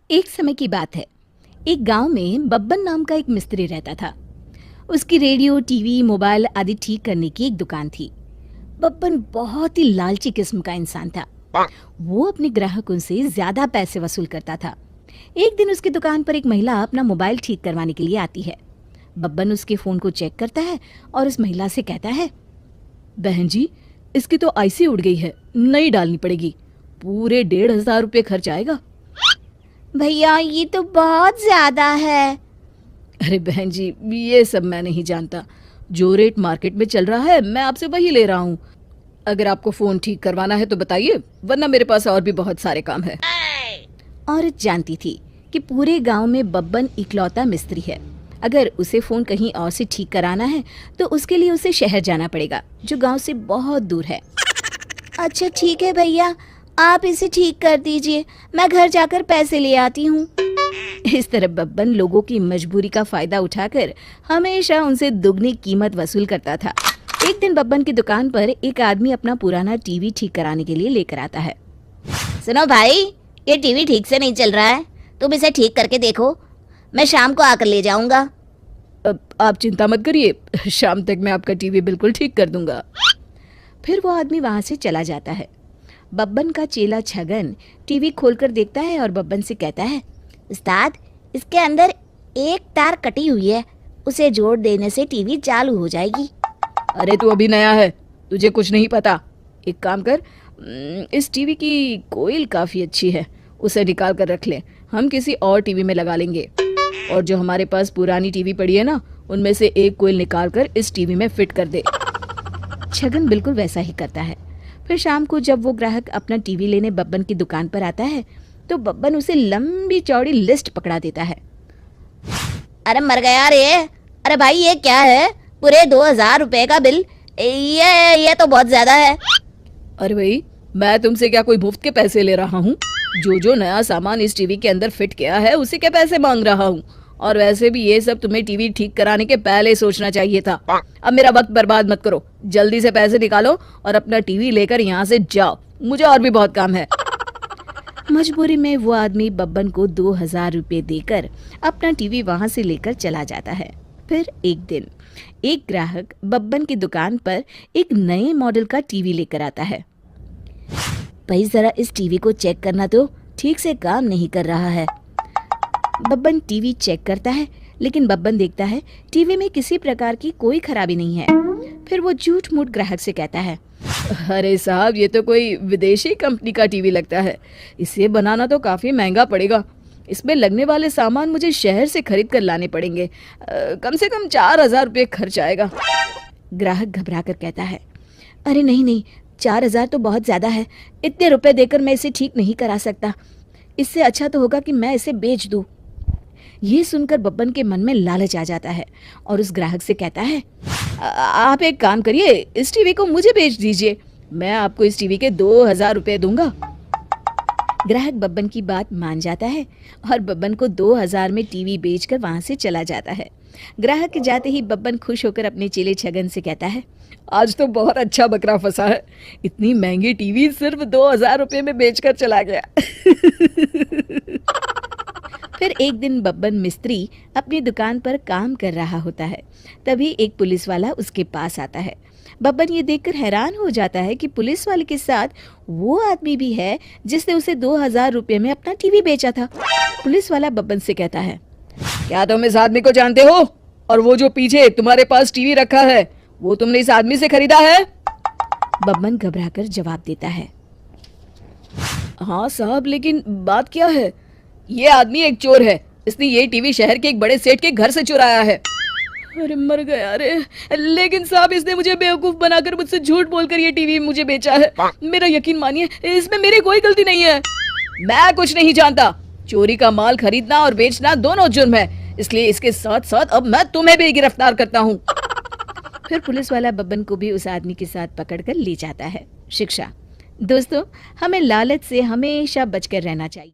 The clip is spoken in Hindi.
एक समय की बात है। एक गांव में बब्बन नाम का एक मिस्त्री रहता था। उसकी रेडियो, टीवी, मोबाइल आदि ठीक करने की एक दुकान थी। बब्बन बहुत ही लालची किस्म का इंसान था। वो अपने ग्राहकों से ज्यादा पैसे वसूल करता था। एक दिन उसकी दुकान पर एक महिला अपना मोबाइल ठीक करवाने के लिए आती है। बब्बन उसके फोन को चेक करता है और उस महिला से कहता है, बहन जी, इसकी तो आईसी उड़ गई है, नई डालनी पड़ेगी। पूरे 1,500 रुपये खर्च आएगा। भैया ये तो बहुत ज्यादा है। अरे बहन जी, ये सब मैं नहीं जानता। जो रेट मार्केट में चल रहा है मैं आपसे वही ले रहा हूँ। अगर आपको फोन ठीक करवाना है तो बताइए, वरना मेरे पास और भी बहुत सारे काम है। औरत जानती थी कि पूरे गांव में बब्बन इकलौता मिस्त्री है। अगर उसे फोन कहीं और से ठीक कराना है तो उसके लिए उसे शहर जाना पड़ेगा, जो गांव से बहुत दूर है। अच्छा ठीक है भैया, आप इसे ठीक कर दीजिए, मैं घर जाकर पैसे ले आती हूँ। इस तरह बब्बन लोगों की मजबूरी का फायदा उठाकर हमेशा उनसे दुगनी कीमत वसूल करता था। एक दिन बब्बन की दुकान पर एक आदमी अपना पुराना टीवी ठीक कराने के लिए लेकर आता है। सुनो भाई, ये टीवी ठीक से नहीं चल रहा है, तुम इसे ठीक करके देखो, मैं शाम को आकर ले जाऊंगा। आप चिंता मत करिए, शाम तक मैं आपका टीवी बिल्कुल ठीक कर दूंगा। फिर वो आदमी वहां से चला जाता है। बब्बन का चेला छगन टीवी खोलकर देखता है और बब्बन से कहता है, उस्ताद, इसके अंदर एक तार कटी हुई है, उसे जोड़ देने से टीवी चालू हो जाएगी। अरे तू अभी नया है, तुझे कुछ नहीं पता। एक काम कर, इस टीवी की कोयल काफ़ी अच्छी है, उसे निकाल कर रख ले, हम किसी और टीवी में लगा लेंगे। और जो हमारे पास पुरानी टीवी पड़ी है ना, उनमें से एक कोयल निकाल कर इस टीवी में फिट कर दे। छगन बिल्कुल वैसा ही करता है। फिर शाम को जब वो ग्राहक अपना टीवी लेने बब्बन की दुकान पर आता है तो बब्बन उसे लंबी चौड़ी लिस्ट पकड़ा देता है। अरे मर गया रे, अरे भाई ये क्या है, पूरे 2,000 रुपए का बिल, ये तो बहुत ज्यादा है। अरे भाई, मैं तुमसे क्या कोई मुफ्त के पैसे ले रहा हूँ? जो नया सामान इस टीवी के अंदर फिट किया है उसी के पैसे मांग रहा हूँ। और वैसे भी ये सब तुम्हें टीवी ठीक कराने के पहले सोचना चाहिए था। अब मेरा वक्त बर्बाद मत करो, जल्दी से पैसे निकालो और अपना टीवी लेकर यहाँ से जाओ, मुझे और भी बहुत काम है। मजबूरी में वो आदमी बब्बन को 2,000 रुपये देकर अपना टीवी वहां से लेकर चला जाता है। फिर एक दिन एक ग्राहक बब्बन की दुकान पर एक नए मॉडल का टीवी लेकर आता है। भाई जरा इस टीवी को चेक करना, तो ठीक से काम नहीं कर रहा है। बब्बन टीवी चेक करता है, लेकिन बब्बन देखता है टीवी में किसी प्रकार की कोई खराबी नहीं है। फिर वो झूठ मूठ ग्राहक से कहता है, अरे साहब, ये तो कोई विदेशी कंपनी का टीवी लगता है, इसे बनाना तो काफ़ी महंगा पड़ेगा। इसमें लगने वाले सामान मुझे शहर से खरीद कर लाने पड़ेंगे, कम से कम 4,000 रुपये खर्च आएगा। ग्राहक घबरा कर कहता है, अरे नहीं नहीं, 4,000 तो बहुत ज़्यादा है, इतने रुपए देकर मैं इसे ठीक नहीं करा सकता। इससे अच्छा तो होगा कि मैं इसे बेच दूँ। ये सुनकर बब्बन के मन में लालच आ जाता है और उस ग्राहक से कहता है, आप एक काम करिए, इस टीवी को मुझे बेच दीजिए, मैं आपको इस टीवी के 2,000 रुपये दूंगा। ग्राहक बब्बन की बात मान जाता है और बब्बन को 2,000 में टीवी बेचकर वहां से चला जाता है। ग्राहक के जाते ही बब्बन खुश होकर अपने चेले छगन से कहता है, आज तो बहुत अच्छा बकरा फंसा है, इतनी महंगी टीवी सिर्फ 2,000 रुपये में बेचकर चला गया। फिर एक दिन बब्बन मिस्त्री अपनी दुकान पर काम कर रहा होता है। तभी एक पुलिस वाला उसके पास आता है। बब्बन ये देखकर हैरान हो जाता है कि पुलिस वाले के साथ वो आदमी भी है जिसने उसे 2,000 रुपये में अपना टीवी बेचा था। पुलिस वाला बब्बन से कहता है, क्या तुम इस आदमी को जानते हो? और वो जो पीछे तुम्हारे पास टीवी रखा है, वो तुमने इस आदमी से खरीदा है? बब्बन घबराकर जवाब देता है, हाँ साहब, लेकिन बात क्या है? ये आदमी एक चोर है, इसने ये टीवी शहर के एक बड़े सेठ के घर से चुराया है। अरे मर गया रे, लेकिन साहब इसने मुझे बेवकूफ बनाकर मुझसे झूठ बोलकर ये टीवी मुझे बेचा है। मेरा यकीन मानिए, इसमें मेरी कोई गलती नहीं है। मैं कुछ नहीं जानता, चोरी का माल खरीदना और बेचना दोनों जुर्म है, इसलिए इसके साथ साथ अब मैं तुम्हें भी गिरफ्तार करता हूँ। फिर पुलिस वाला बब्बन को भी उस आदमी के साथ पकड़कर ले जाता है। शिक्षा, दोस्तों, हमें लालच से हमेशा बचकर रहना चाहिए।